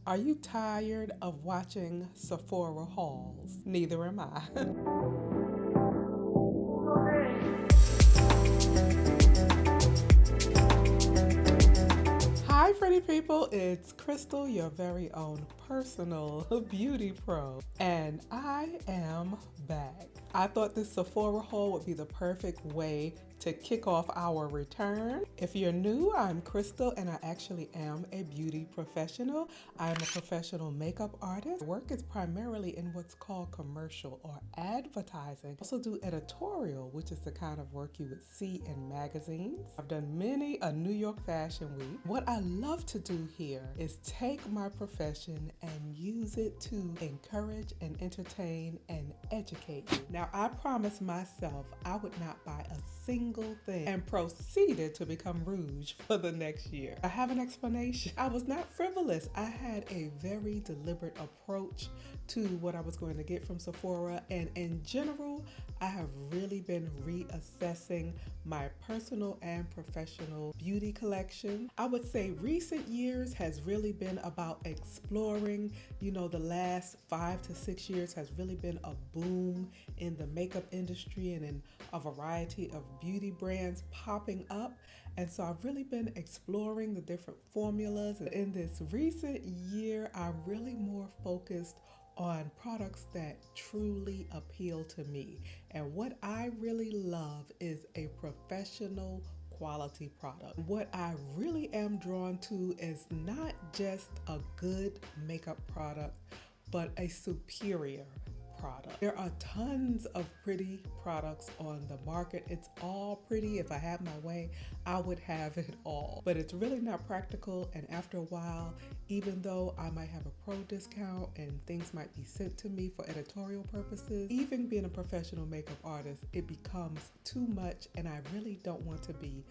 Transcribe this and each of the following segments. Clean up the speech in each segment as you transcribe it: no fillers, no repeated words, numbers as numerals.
Are you tired of watching Sephora hauls? Neither am I. Hi pretty people, it's Crystal, your very own personal beauty pro, and I am back. I thought this Sephora haul would be the perfect way to kick off our return. If you're new, I'm Crystal and I actually am a beauty professional. I'm a professional makeup artist. My work is primarily in what's called commercial or advertising. I also do editorial, which is the kind of work you would see in magazines. I've done many a New York Fashion Week. What I love to do here is take my profession and use it to encourage and entertain and educate you. Now, I promised myself I would not buy a single thing and proceeded to become rouge for the next year. I have an explanation. I was not frivolous. I had a very deliberate approach to what I was going to get from Sephora, and in general, I have really been reassessing my personal and professional beauty collection. I would say recent years has really been about exploring. The last 5 to 6 years has really been a boom in the makeup industry and in a variety of beauty brands popping up. And so I've really been exploring the different formulas. In this recent year, I'm really more focused on products that truly appeal to me. And what I really love is a professional quality product. What I really am drawn to is not just a good makeup product, but a superior product. There are tons of pretty products on the market. It's all pretty. If I had my way, I would have it all. But it's really not practical, and after a while, even though I might have a pro discount and things might be sent to me for editorial purposes, even being a professional makeup artist, it becomes too much and I really don't want to be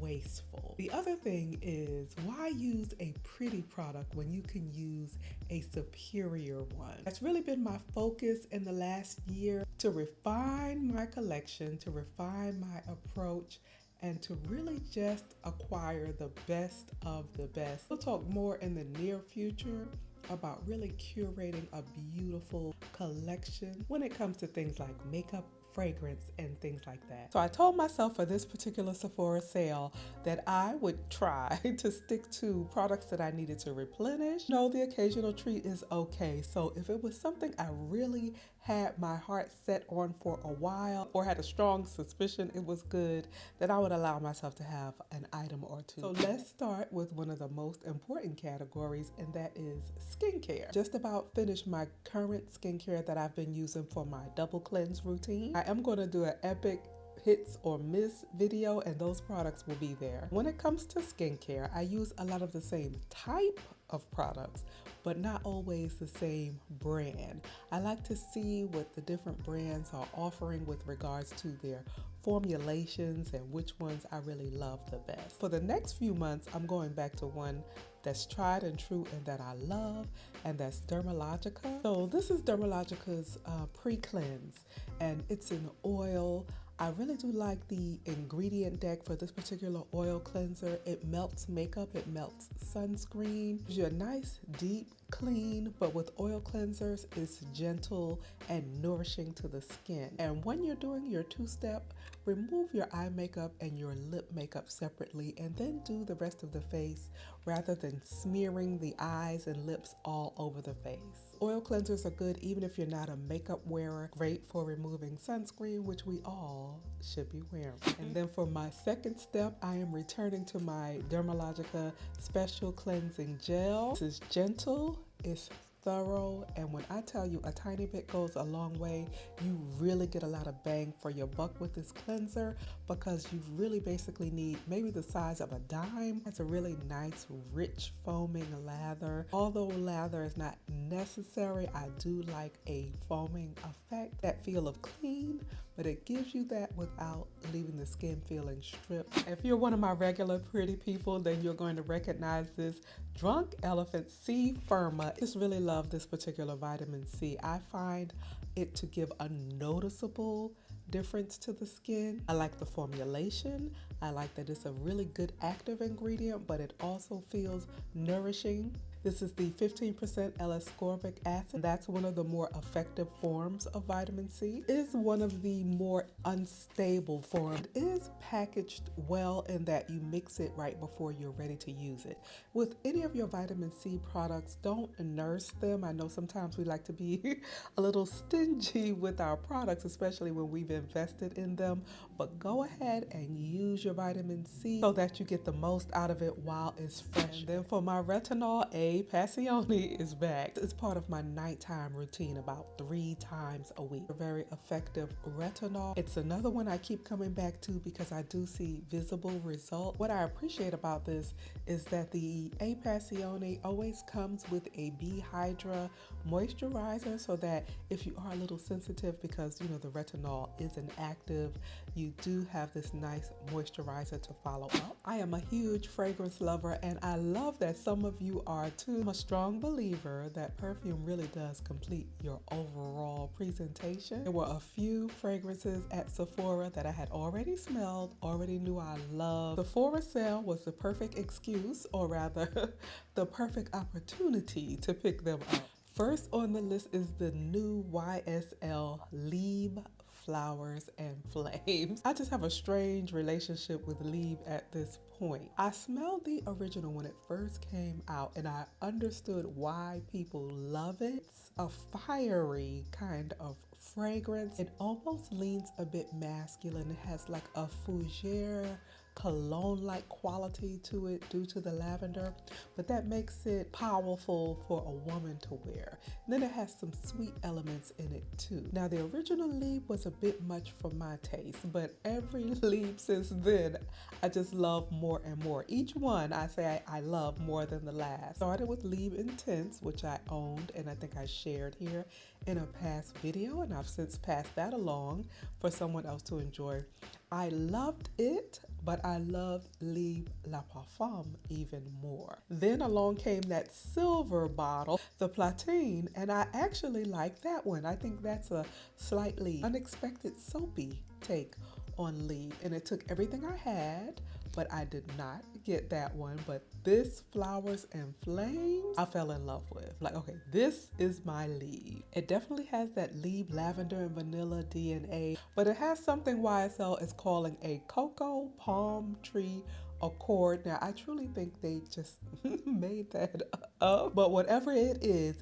wasteful. The other thing is, why use a pretty product when you can use a superior one? That's really been my focus in the last year, to refine my collection, to refine my approach, and to really just acquire the best of the best. We'll talk more in the near future about really curating a beautiful collection when it comes to things like makeup, fragrance, and things like that. So I told myself for this particular Sephora sale that I would try to stick to products that I needed to replenish. No, the occasional treat is okay. So if it was something I really had my heart set on for a while, or had a strong suspicion it was good, then I would allow myself to have an item or two. So let's start with one of the most important categories, and that is skincare. Just about finished my current skincare that I've been using for my double cleanse routine. I am going to do an epic hits or miss video, and those products will be there. When it comes to skincare, I use a lot of the same type of products, but not always the same brand. I like to see what the different brands are offering with regards to their formulations and which ones I really love the best. For the next few months, I'm going back to one that's tried and true and that I love, and that's Dermalogica. So this is Dermalogica's pre-cleanse, and it's an oil. I really do like the ingredient deck for this particular oil cleanser. It melts makeup, it melts sunscreen, gives you a nice deep clean, but with oil cleansers, it's gentle and nourishing to the skin. And when you're doing your two-step, remove your eye makeup and your lip makeup separately, and then do the rest of the face rather than smearing the eyes and lips all over the face. Oil cleansers are good even if you're not a makeup wearer. Great for removing sunscreen, which we all should be wearing. And then for my second step, I am returning to my Dermalogica Special Cleansing Gel. This is gentle, it's thorough, and when I tell you a tiny bit goes a long way, you really get a lot of bang for your buck with this cleanser, because you really basically need maybe the size of a dime. It's a really nice, rich, foaming lather. Although lather is not necessary, I do like a foaming effect, that feel of clean, but it gives you that without leaving the skin feeling stripped. If you're one of my regular pretty people, then you're going to recognize this Drunk Elephant C Firma. I just really love this particular vitamin C. I find it to give a noticeable difference to the skin. I like the formulation. I like that it's a really good active ingredient, but it also feels nourishing. This is the 15% L-ascorbic acid. That's one of the more effective forms of vitamin C. It is one of the more unstable forms. It is packaged well in that you mix it right before you're ready to use it. With any of your vitamin C products, don't nurse them. I know sometimes we like to be a little stingy with our products, especially when we've invested in them, but go ahead and use your vitamin C so that you get the most out of it while it's fresh. And then for my retinol, A. passione is back. It's part of my nighttime routine about 3 times a week. A very effective retinol. It's another one I keep coming back to because I do see visible results. What I appreciate about this is that the A. passione always comes with a B. hydra moisturizer, so that if you are a little sensitive, because you know the retinol is an active, you do have this nice moisturizer to follow up. I am a huge fragrance lover, and I love that some of you are too. I'm a strong believer that perfume really does complete your overall presentation. There were a few fragrances at Sephora that I had already smelled, already knew I loved. The Sephora sale was the perfect excuse, or rather the perfect opportunity to pick them up. First on the list is the new YSL Liebe Flowers and Flames. I just have a strange relationship with Liebe at this point. I smelled the original when it first came out, and I understood why people love it. It's a fiery kind of fragrance. It almost leans a bit masculine. It has like a fougere cologne-like quality to it due to the lavender, but that makes it powerful for a woman to wear. And then it has some sweet elements in it too. Now the original Liebe was a bit much for my taste, but every Liebe since then I just love more and more. Each one I say I love more than the last. Started with Liebe Intense, which I owned and I think I shared here in a past video, and I've since passed that along for someone else to enjoy. I loved it, but I loved Liebe La Parfum even more. Then along came that silver bottle, the Platine, and I actually like that one. I think that's a slightly unexpected soapy take on Liebe, and it took everything I had, but I did not get that one. But this Flowers and Flames, I fell in love with. Like, okay, this is my Liebe. It definitely has that Liebe lavender and vanilla DNA, but it has something YSL is calling a cocoa palm tree accord. Now, I truly think they just made that up, but whatever it is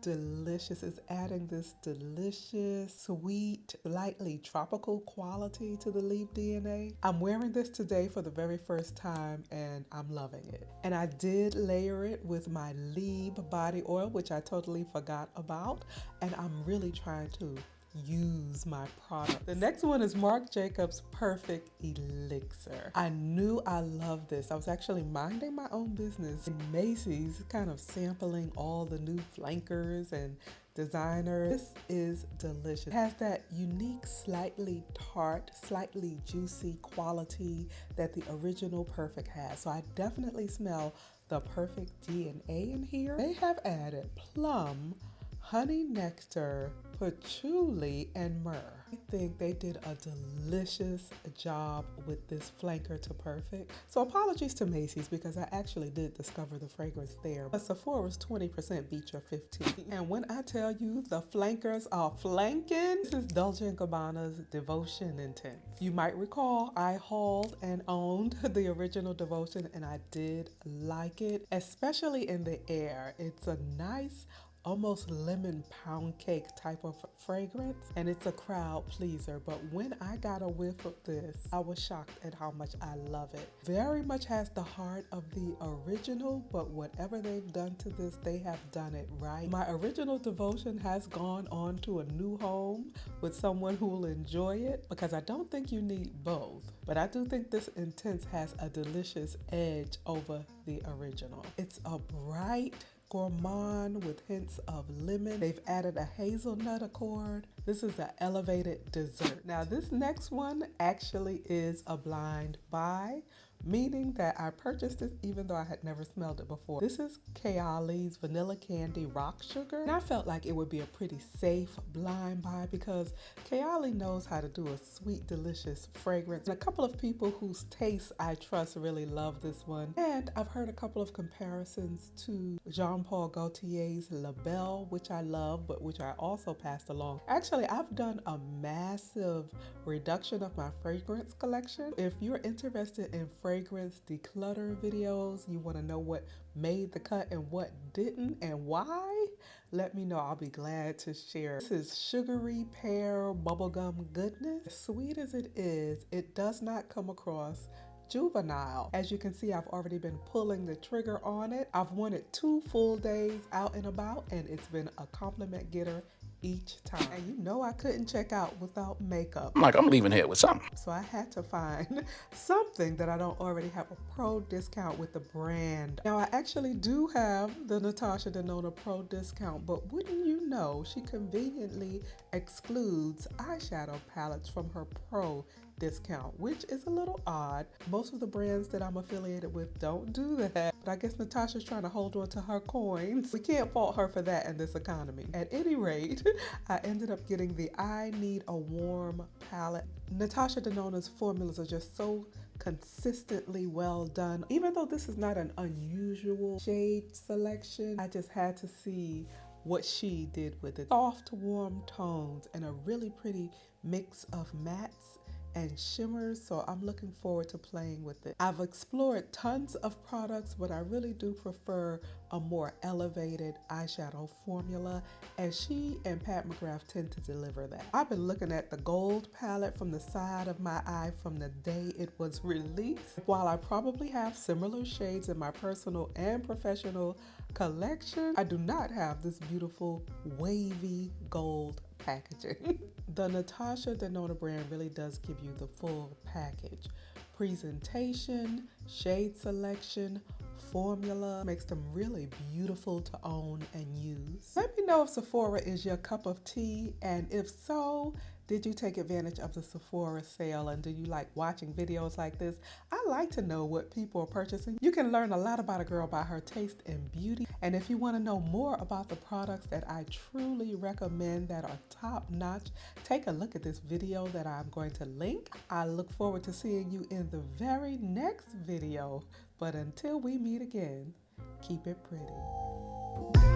delicious. It's adding this delicious, sweet, lightly tropical quality to the Liebe DNA. I'm wearing this today for the very first time and I'm loving it. And I did layer it with my Liebe body oil, which I totally forgot about. And I'm really trying to use my product. The next one is Marc Jacobs Perfect Elixir. I knew I loved this. I was actually minding my own business in Macy's, kind of sampling all the new flankers and designers. This is delicious. It has that unique, slightly tart, slightly juicy quality that the original Perfect has. So I definitely smell the Perfect DNA in here. They have added plum, honey nectar, patchouli, and myrrh. I think they did a delicious job with this flanker to Perfect. So apologies to Macy's because I actually did discover the fragrance there. But Sephora's 20% beat your 15. And when I tell you the flankers are flanking, this is Dolce & Gabbana's Devotion Intense. You might recall I hauled and owned the original Devotion and I did like it, especially in the air. It's a nice, almost lemon pound cake type of fragrance, and it's a crowd pleaser. But when I got a whiff of this, I was shocked at how much I love it. Very much has the heart of the original, but whatever they've done to this, they have done it right. My original Devotion has gone on to a new home with someone who will enjoy it, because I don't think you need both. But I do think this Intense has a delicious edge over the original. It's a bright gourmand with hints of lemon. They've added a hazelnut accord. This is an elevated dessert. Now this next one actually is a blind buy meaning that I purchased this even though I had never smelled it before. This is Kayali's Vanilla Candy Rock Sugar, and I felt like it would be a pretty safe blind buy because Kayali knows how to do a sweet, delicious fragrance. And a couple of people whose taste I trust really love this one. And I've heard a couple of comparisons to Jean Paul Gaultier's La Belle, which I love, but which I also passed along. Actually, I've done a massive reduction of my fragrance collection. If you're interested in fragrance declutter videos, you want to know what made the cut and what didn't and why, let me know. I'll be glad to share. This is sugary pear bubblegum goodness. As sweet as it is, it does not come across juvenile. As you can see, I've already been pulling the trigger on it. I've worn it 2 full days out and about, and it's been a compliment getter each time. And you know I couldn't check out without makeup. I'm leaving here with something. So I had to find something that I don't already have a pro discount with the brand. Now I actually do have the Natasha Denona pro discount, but wouldn't you know, she conveniently excludes eyeshadow palettes from her pro discount, which is a little odd. Most of the brands that I'm affiliated with don't do that, but I guess Natasha's trying to hold on to her coins. We can't fault her for that in this economy. At any rate, I ended up getting the I Need a Warm palette. Natasha Denona's formulas are just so consistently well done. Even though this is not an unusual shade selection, I just had to see what she did with it. Soft, warm tones and a really pretty mix of mattes and shimmers, so I'm looking forward to playing with it. I've explored tons of products, but I really do prefer a more elevated eyeshadow formula, and she and Pat McGrath tend to deliver that. I've been looking at the gold palette from the side of my eye from the day it was released. While I probably have similar shades in my personal and professional collection, I do not have this beautiful wavy gold packaging. The Natasha Denona brand really does give you the full package. Presentation, shade selection, formula makes them really beautiful to own and use. Let me know if Sephora is your cup of tea, and if so, did you take advantage of the Sephora sale, and do you like watching videos like this? I like to know what people are purchasing. You can learn a lot about a girl by her taste in beauty. And if you want to know more about the products that I truly recommend that are top notch, take a look at this video that I'm going to link. I look forward to seeing you in the very next video. But until we meet again, keep it pretty.